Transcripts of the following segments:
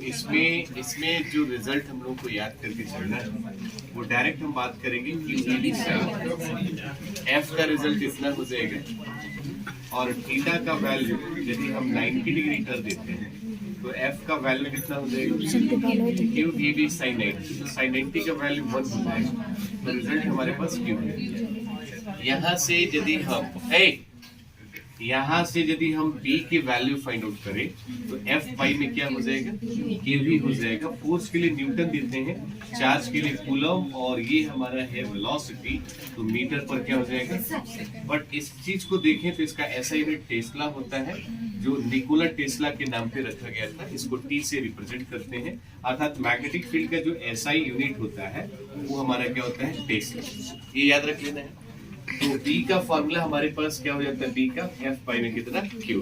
इसमें इसमें जो रिजल्ट हम लोग को याद करके चलना है वो डायरेक्ट हम बात करेंगे कि एफ का रिजल्ट इतना हो जाएगा और थीटा का वैल्यू यदि हम 90 डिग्री कर देते हैं तो एफ का वैल्यू कितना हो जाएगा क्यू वी बी साइन 90 का वैल्यू 1 हो जाएगा तो रिजल्ट हमारे पास क्यू है। यहाँ से यदि हम b की वैल्यू फाइंड आउट करें तो f पाई में क्या हो जाएगा kv हो जाएगा। फोर्स के लिए न्यूटन देते हैं, चार्ज के लिए कूलम और ये हमारा है वेलोसिटी तो मीटर पर क्या हो जाएगा। बट इस चीज को देखें तो इसका ऐसा यूनिट टेस्ला होता है जो निकोला टेस्ला के नाम पे रखा गया था। इसको T से रिप्रेजेंट करते हैं अर्थात मैग्नेटिक फील्ड का जो SI यूनिट होता है वो हमारा क्या होता है टेस्ला। ये याद रख लेना है। तो B का फॉर्मूला हमारे पास क्या हो जाता है B का F पाई में कितना Q।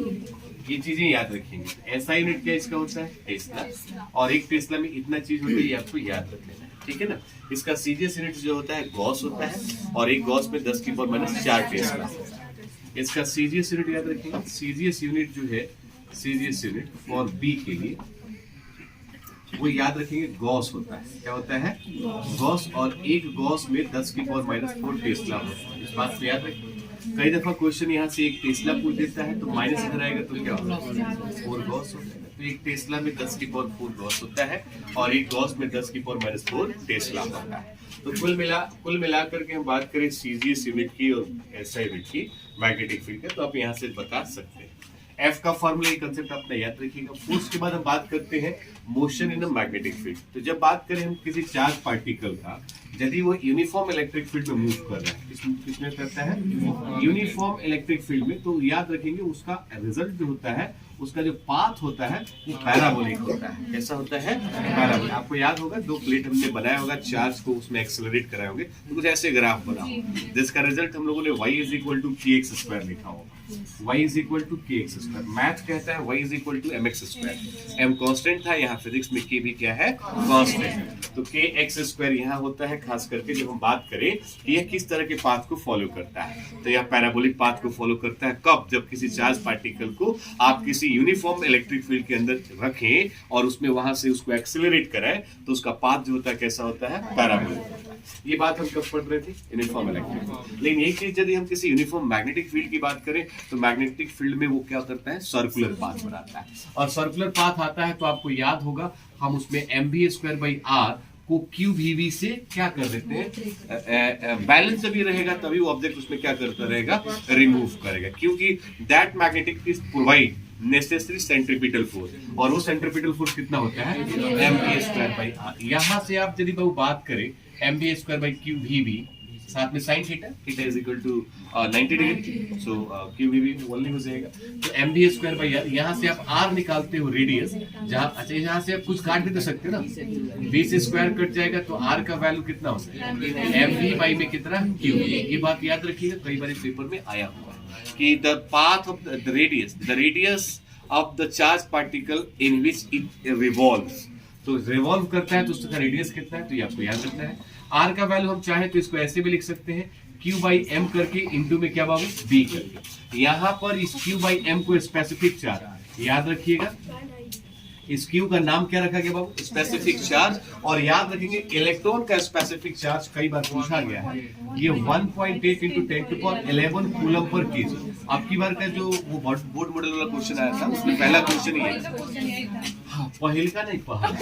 ये चीजें याद रखेंगे। SI यूनिट क्या इसका होता है टेस्ला और एक टेस्ला में इतना चीज होती है ये आपको याद रख लेना है, ठीक है ना। इसका सीजीएस यूनिट जो होता है गॉस होता है और एक गॉस में 10⁻⁴ टेस्ला। इसका सीजीएस यूनिट याद रखेंगे। सीजीएस यूनिट जो है सीजीएस यूनिट फॉर B के लिए वो याद रखेंगे गॉस होता है। क्या होता है गॉस और एक गॉस में 10⁻⁴ टेस्ला होता है। इस बात को याद रखें। कई दफा क्वेश्चन यहाँ से एक टेस्ला पूछ देता है तो माइनस इधर आएगा तो क्या होगा 4 गॉस होता है। तो एक टेस्ला में 10⁻⁴ गॉस होता है और एक गॉस में 10⁻⁴ टेस्ला होता है। तो कुल मिलाकर के हम बात करें सीजीएस यूनिट की और एसआई यूनिट की मैग्नेटिक फील्ड का तो आप यहाँ से बता सकते हैं। एफ का फॉर्मूला ये कंसेप्ट आपने याद रखिएगा। फोर्स के बाद हम बात करते हैं motion in a magnetic field. तो जब बात करें हम किसी चार्ज पार्टिकल का यदि वो यूनिफॉर्म इलेक्ट्रिक फील्ड में मूव कर रहा है किसमें करता है यूनिफॉर्म इलेक्ट्रिक फील्ड में तो याद रखेंगे उसका रिजल्ट जो होता है उसका जो पाथ होता है वो पैराबोलिक होता है। कैसा होता है पैराबोलिक। आपको याद होगा 2 प्लेट हमने बनाया होगा चार्ज को उसमें एक्सेलरेट कराए होंगे तो कुछ ऐसे ग्राफ बना होगा जिसका रिजल्ट हम लोगों ने y = kx² लिखा होगा। y = kx²। मैथ कहता है y = mx²। m कांस्टेंट था, यहाँ फिजिक्स में k भी क्या है कांस्टेंट। तो kx² यहाँ होता है खास करके जब हम बात करें कि यह किस तरह के पाथ को फॉलो करता है तो यह पैराबोलिक पाथ को फॉलो करता है। कब जब किसी चार्ज पार्टिकल को आप किसी यूनिफॉर्म इलेक्ट्रिक फील्ड के अंदर रखें और उसमें वहां से उसको एक्सेलरेट कराएं तो उसका पाथ जो होता है कैसा होता है पैराबोलिक होता है। ये बात हम कब पढ़ रहे थे यूनिफॉर्म इलेक्ट्रिक। लेकिन एक चीज यदि हम किसी यूनिफॉर्म मैग्नेटिक फील्ड की बात करें तो मैग्नेटिक फील्ड में वो क्या करता है सर्कुलर पाथ बनाता है और सर्कुलर पाथ आता है तो आपको याद होगा हम उसमें mv²/r को QVV से क्या कर देते हैं बैलेंस जब रहेगा तभी वो ऑब्जेक्ट उसमें क्या करता रहेगा रिमूव करेगा क्योंकि that magnetic field provide necessary centripetal force और वो सेंट्रीपिटल फोर्स कितना होता है mv²/r। यहाँ से आप यदि बात करें mv²/QVV साथ में sin theta = 90 degree so QVV only हो जाएगा। तो mv²/r यहाँ से आप r निकालते हो रेडियस जहाँ अच्छा यहाँ से आप कुछ काट भी तो सकते हो ना v से स्क्वायर कट जाएगा तो r का वैल्यू कितना हो जाएगा mv में कितना QV। ये बात याद रखिएगा कई बार पेपर में आया हुआ कि the path of the radius of the charge particle in which it revolves. तो रिवॉल्व करता है तो उसका रेडियस कितना है तो ये आपको याद रखना है। r का वैल्यू हम चाहे तो इसको ऐसे भी लिख सकते हैं q/m करके इनटू में क्या बाबू b करके। यहाँ पर इस q/m को स्पेसिफिक चार्ज याद रखिएगा। इस Q का नाम क्या रखा गया बाबू स्पेसिफिक चार्ज। और याद रखेंगे इलेक्ट्रॉन का स्पेसिफिक चार्ज कई बार पूछा गया है ये 1.8 × 10⁻11 कूलम पर केजी। आपकी बार का जो वो बोर्ड मॉडल वाला क्वेश्चन आया था उसमें पहला क्वेश्चन ही है पहल का नहीं पहल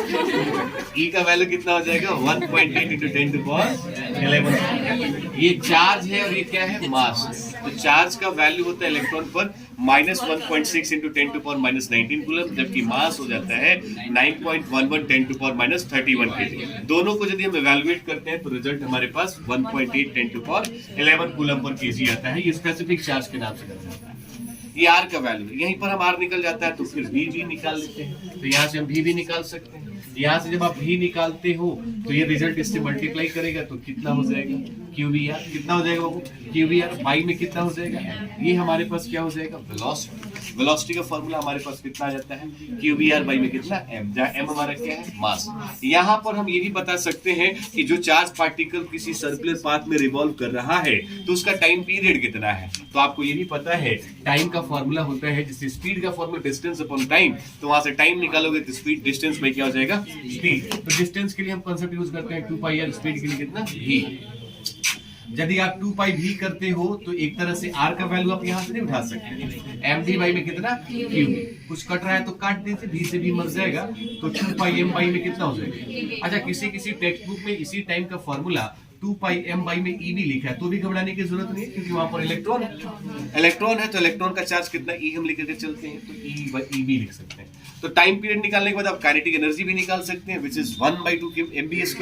E का वैल्यू कितना हो जाएगा 1.8 × 10⁻11। ये चार्ज है और ये क्या है मास। तो चार्ज का वैल्यू होता है इलेक्ट्रॉन पर -1.6 × 10⁻19 कूलम जबकि मास हो जाता है 9.11 10⁻31 केजी। दोनों को यदि हम इवैल्यूएट करते हैं तो रिजल्ट हमारे पास 1.8 10⁻11 कूलम पर केजी आता है। ये स्पेसिफिक चार्ज के नाम से जाता है। ये आर का वैल्यू यहीं पर हम आर निकल जाता है तो फिर भी निकाल लेते हैं तो यहाँ से हम भी निकाल सकते हैं। यहाँ से जब आप भी निकालते हो तो ये रिजल्ट इससे मल्टीप्लाई करेगा तो कितना हो जाएगा QVR कितना हो जाएगा बाबू QVR बाई में कितना हो जाएगा ये हमारे पास क्या हो जाएगा वेलोसिटी। वेलोसिटी का फॉर्मूला हमारे पास कितना आ जाता है, QVR बाई में कितना m, जहाँ m हमारा क्या है, मास। यहाँ पर हम ये भी बता सकते हैं कि जो चार्ज पार्टिकल किसी सर्कुलर पाथ में रिवॉल्व कर रहा है तो उसका टाइम पीरियड कितना है। तो आपको ये भी पता है टाइम का फॉर्मूला होता है, जैसे स्पीड का फॉर्मूला डिस्टेंस अपॉन टाइम, तो वहां से टाइम निकालोगे तो स्पीड डिस्टेंस में क्या हो जाएगा, स्पीड। तो डिस्टेंस के लिए हम कॉन्सेप्ट यूज करते हैं 2πr, स्पीड के लिए कितना, v। यदि आप 2πv करते हो तो एक तरह से r का वैल्यू आप यहां से नहीं उठा सकते, md बाई में कितना, q। कुछ कट रहा है तो काट देते, v से भी मर जाएगा, तो 2πm बाई में कितना हो जाएगा। अच्छा, किसी टेक्स्ट बुक में इसी टाइम का फॉर्मूला 2πm बाई में e भी लिखा है तो भी घबराने की जरूरत नहीं है, क्योंकि वहां पर इलेक्ट्रॉन है तो इलेक्ट्रॉन का चार्ज कितना e हम लेकर चलते हैं, तो e बाई e भी लिख सकते हैं। तो टाइम पीरियड निकालने के बाद आप काइनेटिक एनर्जी भी निकाल सकते हैं, विच इज 1/2 mv²।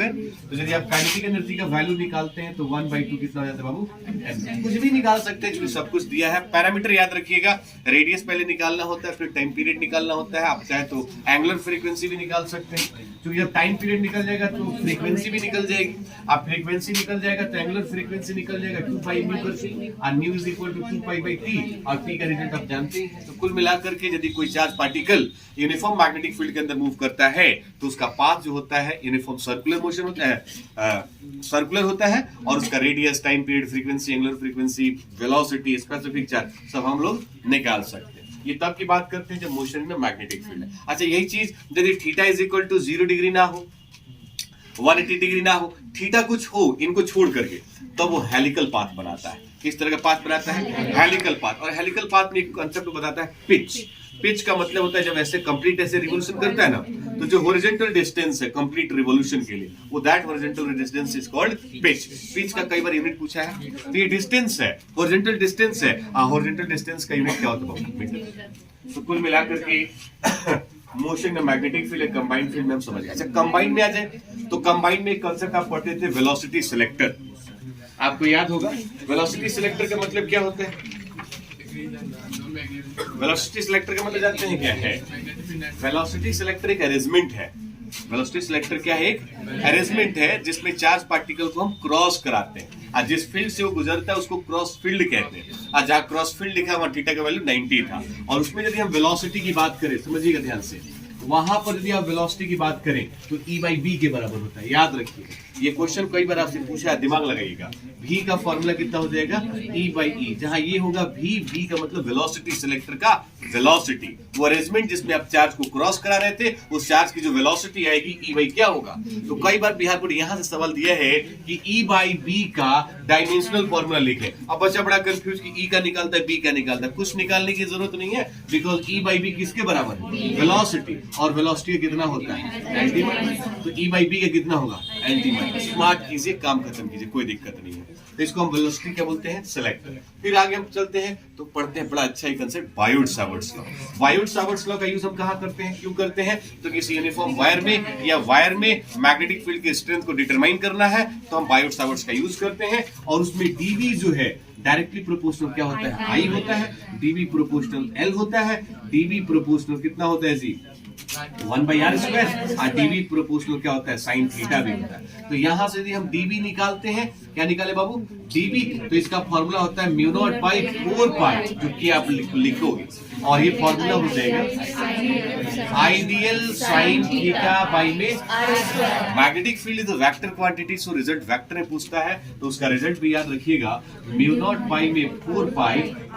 तो यदि आप काइनेटिक एनर्जी का वैल्यू निकालते हैं तो 1/2 कितना हो जाता है बाबू, m। कुछ भी निकाल सकते हैं, क्योंकि सब कुछ दिया है। पैरामीटर याद रखिएगा, रेडियस पहले निकालना होता है, फिर टाइम पीरियड निकालना होता है। आप चाहे तो एंगुलर फ्रीक्वेंसी भी निकाल सकते हैं, क्योंकि जब टाइम पीरियड निकल जाएगा तो फ्रीक्वेंसी भी निकल जाएगी। आप फ्रीक्वेंसी निकल जाएगा तो एंगुलर फ्रीक्वेंसी निकल जाएगा 2π म्यू करके, और mu is equal to 2π/t, और t का रिजल्ट आप जानते हैं। तो कुल मिलाकर के यदि कोई charge particle uniform magnetic field के अंदर मूव करता है तो उसका पाथ जो होता है यूनिफॉर्म सर्कुलर मोशन होता है, सर्कुलर होता है, और उसका radius, time period, frequency, angular frequency, velocity, specific charge सब हम लोग निकाल सकते हैं। ये तब की बात करते हैं जब मोशन में मैग्नेटिक फील्ड है। अच्छा, यही चीज यदि theta is equal to 0 degree ना हो, 180 डिग्री ना हो, थीटा कुछ हो, इनको छोड़ करके, तब वो हेलिकल पाथ बनाता है। किस तरह का पाथ बनाता है, हेलिकल पाथ। और हेलिकल पाथ में एक कांसेप्ट बताता है पिच। पिच का मतलब होता है जब ऐसे कंप्लीट ऐसे रिवॉल्यूशन करता है ना, तो जो हॉरिजॉन्टल डिस्टेंस है कंप्लीट रिवॉल्यूशन के लिए, वो that horizontal distance is called pitch. Pitch का कई बार यूनिट पूछा है, तो ये डिस्टेंस है, हॉरिजॉन्टल डिस्टेंस है। हॉरिजॉन्टल डिस्टेंस का यूनिट क्या होता है, मीटर। तो कुल मिलाकर के मोशन में मैग्नेटिक फील्ड, कंबाइंड फील्ड में हम समझ गए। अच्छा, कंबाइंड में आ जाए तो कंबाइंड में एक कांसेप्ट आप पढ़ते थे, वेलोसिटी सिलेक्टर। आपको याद होगा वेलोसिटी सिलेक्टर का मतलब क्या होता है। वेलोसिटी सिलेक्टर का मतलब जानते हैं क्या है, वेलोसिटी सिलेक्टर एक अरेंजमेंट है। वेलोसिटी सिलेक्टर क्या है, एक अरेंजमेंट है जिसमें चार्ज पार्टिकल को हम क्रॉस कराते हैं, और जिस फील्ड से वो गुजरता है उसको क्रॉस फील्ड कहते हैं। और जहाँ क्रॉस फील्ड लिखा है वहाँ थीटा का वैल्यू 90 था। और उसमें यदि हम वेलोसिटी की बात करें, समझिएगा ध्यान से, वहां पर यदि आप वेलोसिटी की बात करें तो E/v के बराबर होता है। याद रखिए, ये क्वेश्चन कई बार आपसे पूछा है, दिमाग लगाइएगा। v का फॉर्मूला कितना हो जाएगा, E/e, जहां ये होगा v का मतलब वेलोसिटी सिलेक्टर का वेलोसिटी, वो अरेंजमेंट जिसमें आप चार्ज को क्रॉस करा रहे थे, उस चार्ज की जो वेलोसिटी आएगी E/ क्या होगा। तो कई बार बिहार बोर्ड यहां से सवाल दिया है कि E/v का डायमेंशनल फॉर्मूला लिखे। अब बच्चा बड़ा कंफ्यूज कि E का निकालता है, B का निकालता है। कुछ निकालने की जरूरत नहीं है, बिकॉज E/v किसके बराबर है, वेलोसिटी, और वेलोसिटी कितना होता है, एंटी माइनस। तो E/v का कितना होगा, एंटी माइनस। स्मार्ट कीजिए, काम खत्म कीजिए, कोई दिक्कत नहीं है। तो इसको हम वेलोसिटी क्या बोलते हैं, सिलेक्टर। फिर आगे हम चलते हैं तो पढ़ते हैं बड़ा अच्छा ही concept, Biot Savart's law. Biot Savart's law का यूज हम कहाँ करते हैं, क्यों करते हैं, तो किसी यूनिफॉर्म वायर में या वायर में मैग्नेटिक फील्ड की स्ट्रेंथ को डिटरमाइन करना है तो हम बायोट-सावर्ट्स का यूज करते हैं। और उसमें dv जो है डायरेक्टली प्रोपोर्शनल क्या होता है, I होता है, dv प्रोपोर्शनल L होता है, dv प्रोपोर्शनल कितना होता है जी, 1/r², और dv प्रोपोर्शनल क्या होता है, sin थीटा भी होता है। तो यहां से यदि हम dv निकालते हैं, क्या निकाले बाबू, dv, तो इसका फॉर्मूला होता है μ0/4π, जो कि आप लिखोगे, और ये फॉर्मूला हो जाएगा आइडियल sin थीटा बाई में magnetic field is a vector quantity, so result vector में पूछता है तो उसका रिजल्ट भी याद रखिएगा, μ0 में 4π,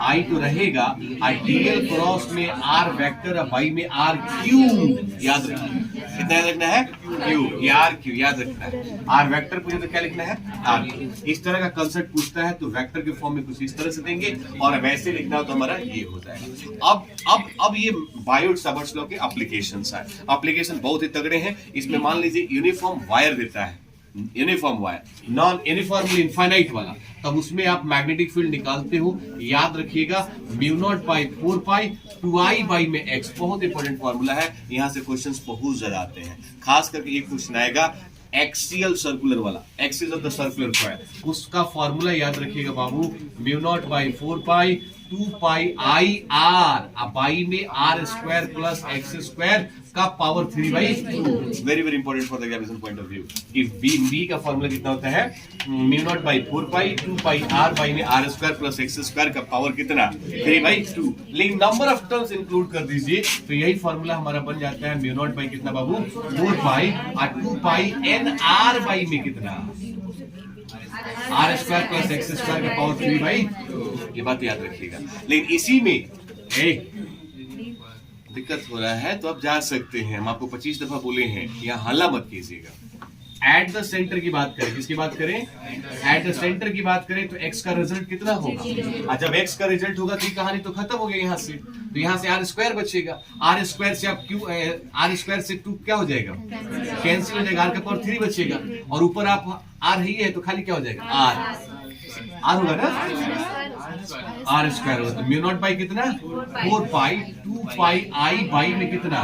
I तो रहेगा, आइडियल क्रॉस में r वेक्टर, और बाई में r क्यूब। याद रखिए कितना याद रखना है, क्यूब, ये r क्यूब याद रखना है। r वेक्टर पूछे तो क्या लिखना है, r। इस तरह का कंसेप्ट पूछता है तो वेक्टर के फॉर्म में कुछ इस तरह से देंगे, और वैसे लिखना हो तो हमारा ये हो जाएगा। अब ये बायोट-सावर्ट्स लॉ के एप्लीकेशंस है। एप्लीकेशन बहुत ही तगड़े हैं। इसमें मान लीजिए यूनिफॉर्म वायर देता है, uniform wire, non uniformly infinite वाला, तब उसमें आप मैग्नेटिक फील्ड निकालते हो। याद रखिएगा μ0/4π 2I में x, बहुत इंपॉर्टेंट फॉर्मूला है। यहाँ से क्वेश्चंस बहुत ज्यादा आते हैं, खास करके एक क्वेश्चन आएगा एक्सियल सर्कुलर वाला, axis of the circular coil, उसका फॉर्मूला याद रखिएगा बाबू, μ0/4π 2 पाई आई आर, अब बाई में R square plus X square का power 3 by 2। Very very important for the examination point of view कि बी का फॉर्मूला कितना होता है, mu naught by 4 pi 2 pi R by में R square plus X square का power कितना 3 by 2। लेकिन नंबर ऑफ टर्म्स इंक्लूड कर दीजिए तो यही फॉर्मूला हमारा बन जाता है म्यू नॉट बाई कितना बाबू 4 पाई और 2 पाई एन आर बाई में कितना R square plus X square का पावर 3 बाई 2। ये बात याद रखिएगा। लेकिन इसी में दिक्कत हो रहा है तो आप जा सकते हैं, हम आपको 25 दफा बोले हैं यहाँ हल्ला मत कीजिएगा। एट द सेंटर की बात करें, किसकी बात करें, एट द सेंटर की बात करें तो x का रिजल्ट कितना होगा, जब x का रिजल्ट होगा तो कहानी तो खत्म हो गई यहाँ से, तो यहाँ से आर स्क्वायर बचेगा, आर स्क्वायर से आप क्यू आर स्क्वायर से 2 क्या हो जाएगा, कैंसिल हो जाएगा, आर का पावर 3 बचेगा और ऊपर आप आर ही है तो खाली क्या हो जाएगा आर होगा ना, आर स्क्वायर होगा तो म्यू नॉट बाई कितना 4 पाई 2 पाई आई बाई में कितना।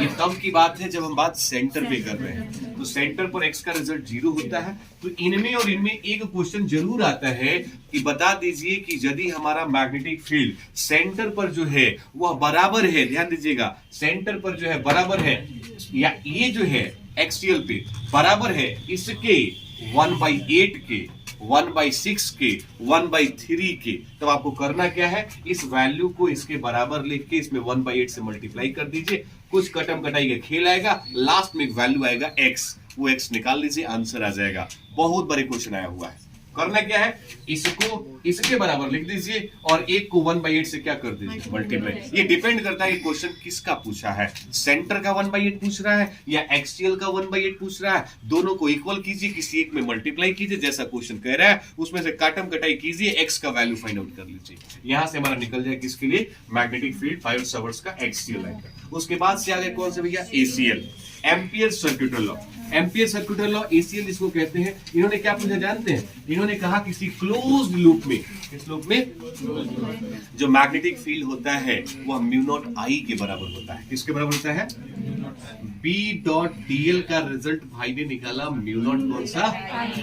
ये तब की बात है जब हम बात सेंटर पे कर रहे हैं, तो सेंटर पर x का रिजल्ट 0 होता है। तो इनमें और इनमें एक क्वेश्चन जरूर आता है कि बता दीजिए कि यदि हमारा मैग्नेटिक फील्ड सेंटर पर जो है वह बराबर है, ध्यान दीजिएगा सेंटर पर जो है बराबर है, या ये जो है एक्सियल पे बराबर है इसके 1/8 के 1/6 के 1/3 के, तब आपको करना क्या है, इस वैल्यू को इसके बराबर लिख के इसमें 1/8 से मल्टीप्लाई कर दीजिए, कुछ कटम कटाई का खेल आएगा, लास्ट में एक वैल्यू आएगा x, वो x निकाल लीजिए, आंसर आ जाएगा। बहुत बड़े क्वेश्चन आया हुआ है। करना क्या है, इसको इसके बराबर लिख दीजिए और एक को 1/8 से क्या कर दीजिए मल्टीप्लाई। ये डिपेंड करता है कि क्वेश्चन किसका पूछा है, सेंटर का 1/8 पूछ रहा है या एक्सियल का 1/8 पूछ रहा है, दोनों को इक्वल कीजिए, किसी एक में मल्टीप्लाई कीजिए, जैसा क्वेश्चन कह रहा है उसमें से काटम कटाई कीजिए, एक्स का वैल्यू फाइंड आउट कर लीजिए। यहां से हमारा निकल जाए किसके लिए, मैग्नेटिक फील्ड 5 सर्वर्स का एक्सियल लाइन का। उसके बाद से आगे कौन से भैया, ACL, ampere सर्क्यूटल law. Ampere सर्क्यूटल law ACL इसको कहते हैं। इन्होंने क्या पूछा जानते हैं, इन्होंने कहा किसी क्लोज्ड लूप में, किस लूप में, जो मैग्नेटिक फील्ड होता है वह म्यू नॉट आई के बराबर होता है। किसके बराबर होता है, बी डॉट डीएल का रिजल्ट भाई ने निकाला म्यू नॉट कौन सा,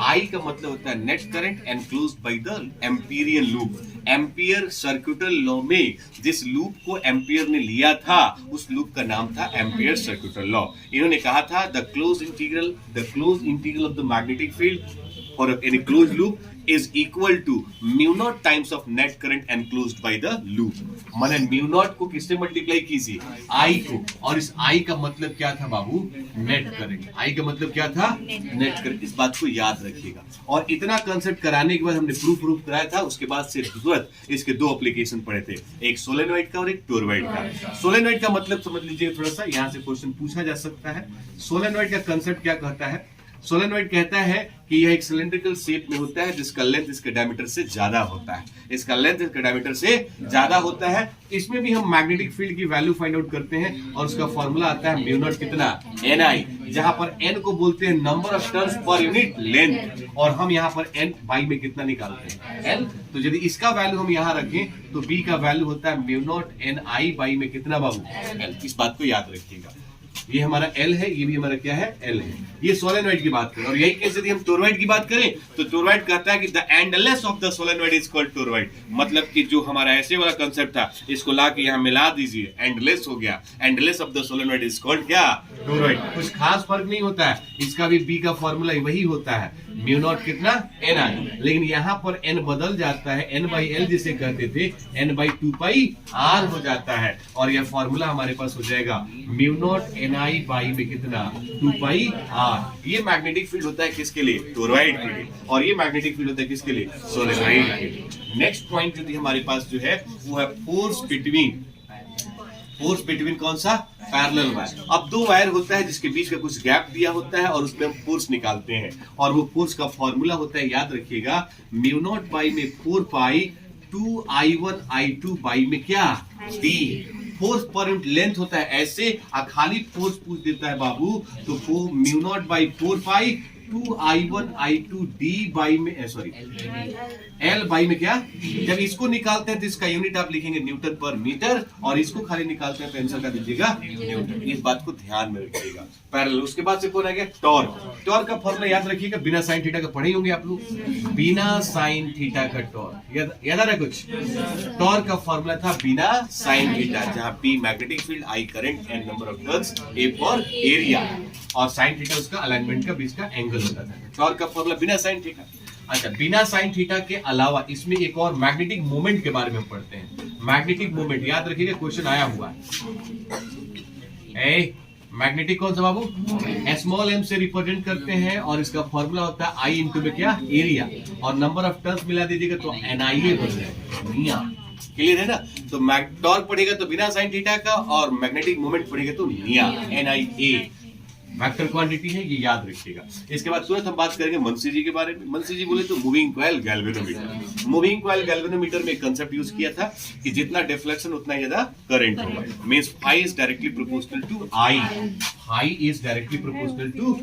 आई का मतलब होता है net current enclosed by the Amperian loop. Ampere सर्क्यूटल law में जिस लूप को एम्पियर ने लिया था उस लूप का नाम था एम्पियर सर्क्यूटल लॉ। इन्होंने कहा था the close integral of the magnetic field और any close loop is equal to mu naught times of net current enclosed by the loop। माने mu naught को किससे मल्टीप्लाई कीजिए, I को, और इस I का मतलब क्या था बाबू, नेट करंट। I का मतलब क्या था, नेट करंट। इस बात को याद रखिएगा। और इतना कंसेप्ट कराने के बाद हमने प्रूफ कराया था, उसके बाद से तुरंत इसके 2 एप्लीकेशन पढ़े थे, एक सोलेनॉइड का और एक टोरॉइड का। सोलेनॉइड का मतलब समझ लीजिए थोड़ा सा, यहाँ से क्वेश्चन पूछा जा सकता है। सोलेनॉइड का कंसेप्ट क्या कहता है, सोलेनॉइड कहता है कि यह एक सिलेंड्रिकल शेप में होता है जिसका लेंथ इसके डायमीटर से ज्यादा होता है, इसका लेंथ इसके डायमीटर से ज्यादा होता है। इसमें भी हम मैग्नेटिक फील्ड की वैल्यू फाइंड आउट करते हैं और उसका फॉर्मूला आता है म्यू नॉट कितना, ni, जहां पर n को बोलते हैं number of turns per unit length, और हम यहां पर n बाई में कितना निकालते हैं, l। तो यदि इसका वैल्यू हम यहां रखें तो b का वैल्यू होता है म्यू नॉट ni बाई में कितना बाबू, l। इस बात को याद रखिएगा। ये हमारा L है, ये भी हमारा क्या है, L है। ये सोलेनॉइड की बात करें। और यही केस यदि हम टोरॉइड की बात करें तो टोरॉइड कहता है कि the endless of the solenoid is called toroid. मतलब कि जो हमारा ऐसे वाला कंसेप्ट था इसको ला के यहाँ मिला दीजिए, एंडलेस हो गया। Endless of the solenoid is called क्या, टोरॉइड। कुछ खास फर्क नहीं होता है, इसका भी बी का फॉर्मूला वही होता है, म्यू नॉट कितना, ni। लेकिन यहाँ पर n बदल जाता है, n/l जिसे कहते थे n/2πr हो जाता है, और यह फॉर्मूला हमारे पास हो जाएगा म्यू नॉट ni बाई में कितना, 2πr। ये मैग्नेटिक फील्ड होता है किसके लिए, टोरॉइड के लिए, और ये मैग्नेटिक फील्ड होता है किसके लिए, सोलेनॉइड के लिए। नेक्स्ट पॉइंट यदि हमारे पास जो है वो है फोर्स बिटवीन कौन सा, पैरेलल वायर। अब 2 वायर होता है जिसके बीच में कुछ गैप दिया होता है और उसमें हम फोर्स निकालते हैं, और वो फोर्स का फॉर्मूला होता है, याद रखिएगा, म्यू नॉट बाई में 4 पाई 2I1 I2 बाई में क्या, d। Force per unit length होता है ऐसे, खाली फोर्स पूछ देता है बाबू तो mu naught by 4 pi 2 I1 I2 D by में सॉरी L बाई में क्या, जब इसको निकालते हैं तो इसका यूनिट आप लिखेंगे न्यूटन पर मीटर, और इसको खाली निकालते हैं तो आंसर का दीजिएगा न्यूटन। इस बात को ध्यान में रखिएगा। पैरेलल, उसके बाद से कौन आ गया, टॉर्क। टॉर्क का फॉर्मूला याद रखिएगा, बिना साइन थीटा का पढ़े होंगे आप लोग, बिना साइन थीटा का टॉर्क याद आ रहा है कुछ। टॉर्क का फॉर्मूला था बिना साइन थीटा, जहां P magnetic field, I current, N number of turns, A for area, और साइन थीटा उसका अलाइनमेंट का बीच का एंगल होता था। टॉर्क का फॉर्मूला बिना साइन थीटा। अच्छा, बिना साइन थीटा के अलावा इसमें एक और मैग्नेटिक मोमेंट के बारे में हम पढ़ते हैं। मैग्नेटिक मोमेंट याद रखिएगा, क्वेश्चन आया हुआ है। मैग्नेटिक कौन सा बाबू, स्मॉल m से रिप्रेजेंट करते हैं, और इसका फॉर्मूला होता है I इंटू में क्या, एरिया, और नंबर ऑफ टर्न्स मिला दीजिएगा तो NIA बन जाएगा। क्लियर है ना। तो टॉर्क पढ़ेगा तो बिना साइन थीटा का, और मैग्नेटिक मोमेंट पढ़ेगा तो निया, NIA वेक्टर क्वांटिटी है, ये याद रखिएगा। इसके बाद तुरंत हम बात करेंगे मुंशी जी के बारे में। मुंशी जी बोले तो moving coil galvanometer. Moving coil galvanometer में एक कंसेप्ट यूज किया था कि जितना डिफ्लेक्शन उतना ज्यादा करंट होगा। Means phi is directly proportional to I, phi is directly proportional to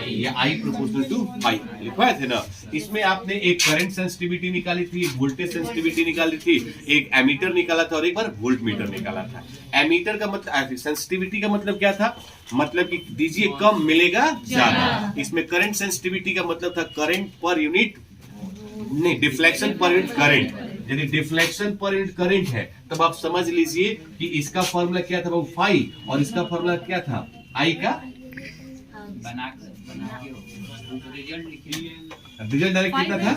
या I प्रोपोर्शनल टू phi, लिखा है ना। इसमें आपने एक करंट सेंसिटिविटी निकाली थी, एक वोल्टेज सेंसिटिविटी निकाली थी, एक एमीटर निकाला था, और एक बार वोल्ट मीटर निकाला था। एमीटर का मतलब, सेंसिटिविटी का मतलब क्या था, मतलब कि दीजिए कम मिलेगा ज्यादा। इसमें करंट सेंसिटिविटी का मतलब था करंट पर यूनिट, नहीं, डिफ्लेक्शन पर यूनिट करंट। यदि डिफ्लेक्शन पर यूनिट करंट है तब आप समझ लीजिए कि इसका फॉर्मूला क्या था वो फाई, और इसका फॉर्मूला क्या था आई का। रिजल्ट डायरेक्ट कितना था,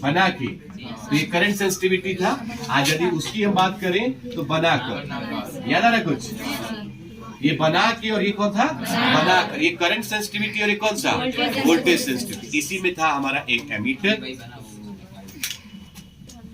बना के। तो ये करंट सेंसिटिविटी था। आज यदि उसकी हम बात करें तो बनाकर, याद आ रहा कुछ, ये बना के, और ये कौन था, बनाकर। ये करंट सेंसिटिविटी, और ये कौन सा, वोल्टेज सेंसिटिविटी। इसी में था हमारा एक एमीटर।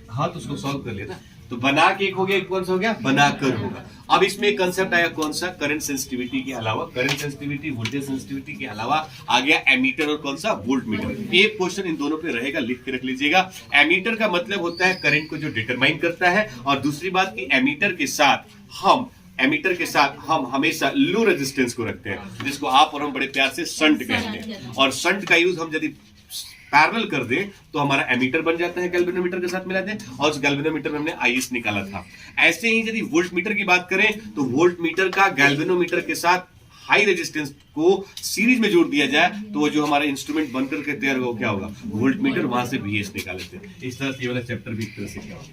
हाँ, तो उसको सॉल्व कर लेना। तो बना के एक हो गया, एक कौन सा हो गया, बनाकर होगा। अब इसमें एक कंसेप्ट आया कौन सा, करंट सेंसिटिविटी के अलावा, करंट सेंसिटिविटी वोल्टेज सेंसिटिविटी के अलावा आ गया एमीटर, और कौन सा, वोल्ट मीटर। एक क्वेश्चन इन दोनों पे रहेगा, लिख के रख लीजिएगा। एमीटर का मतलब होता है करंट को जो डिटरमाइन करता है, और दूसरी बात की एमीटर के साथ हम हमेशा लो रेजिस्टेंस को रखते हैं, जिसको आप और हम बड़े प्यार से शंट कहते हैं। और शंट का यूज हम यदि पैरेलल कर दें तो हमारा एमीटर बन जाता है, गैल्वेनोमीटर के साथ मिला दें, और उस गैल्वेनोमीटर में हमने IS निकाला था। ऐसे ही यदि वोल्ट मीटर की बात करें तो वोल्ट मीटर का गैल्वेनोमीटर के साथ हाई रेजिस्टेंस को सीरीज में जोड़ दिया जाए तो वो जो हमारा इंस्ट्रूमेंट बनकर के तैयार होगा, क्या होगा, वोल्ट मीटर। वहां से VS निकाल लेते हैं। इस तरह से ये वाला चैप्टर भी एक तरह से क्या होगा।